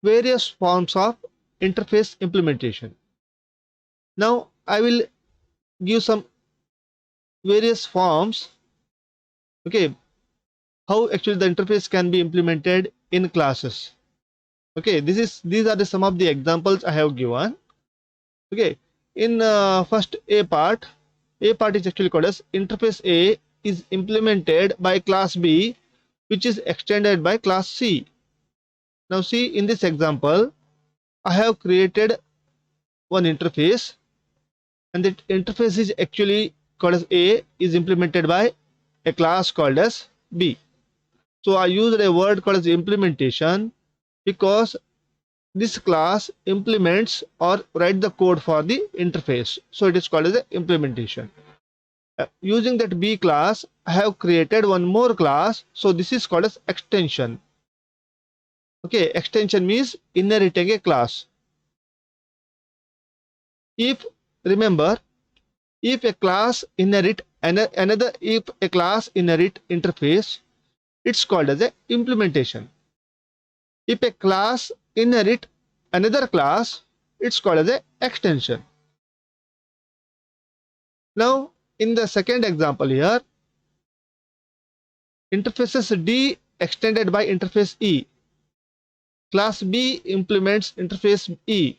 various forms of interface implementation. Now I will give some various forms, okay, how actually the interface can be implemented in classes. Okay, these are the some of the examples I have given. Okay, in first A part is actually called as interface A is implemented by class B, which is extended by class C. Now see, in this example I have created one interface, and that interface is actually called as A is implemented by a class called as B. So I used a word called as implementation because this class implements or write the code for the interface. So it is called as a implementation. Using that B class, I have created one more class. So this is called as extension. Okay, extension means inheriting a class. If remember, if a class inherit if a class inherit interface, it's called as a implementation. If a class inherit another class, it's called as a extension. Now in the second example here, interfaces D extended by interface E. Class B implements interface E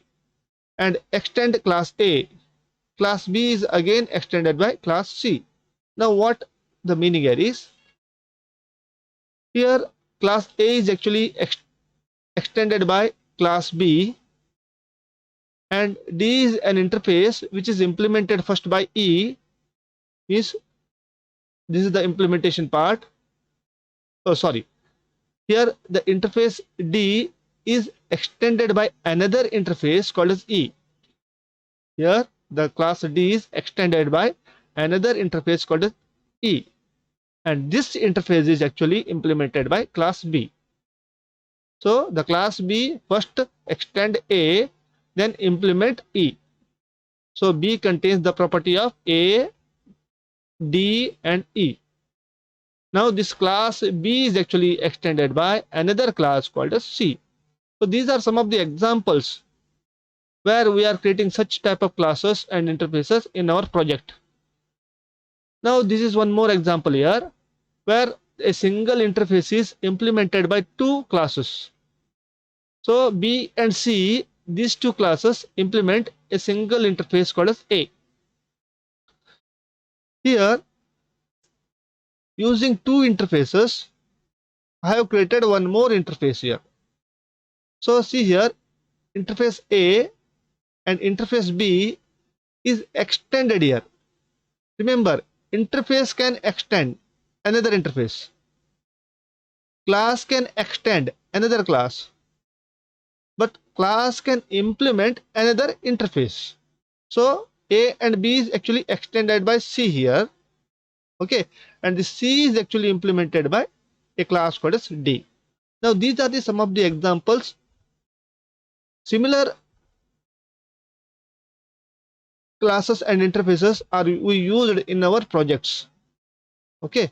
and extend class A. Class B is again extended by class C. Now what the meaning here is, here class A is actually extended by class B, and D is an interface which is implemented first by E, means this is the implementation part. Oh sorry, here the interface D is extended by another interface called as E. Here the class D is extended by another interface called as E, and this interface is actually implemented by class B. So the class B first extend A, then implement E. So B contains the property of A, D and E. Now this class B is actually extended by another class called as C. So these are some of the examples where we are creating such type of classes and interfaces in our project. Now this is one more example here where a single interface is implemented by two classes. So B and C, these two classes implement a single interface called as A. Here using two interfaces, I have created one more interface here. So see here, interface A and interface B is extended here. Remember, interface can extend another interface. Class can extend another class. But class can implement another interface. So A and B is actually extended by C here. Okay, and the C is actually implemented by a class called as D. Now these are some of the examples. Similar classes and interfaces are we used in our projects. Okay,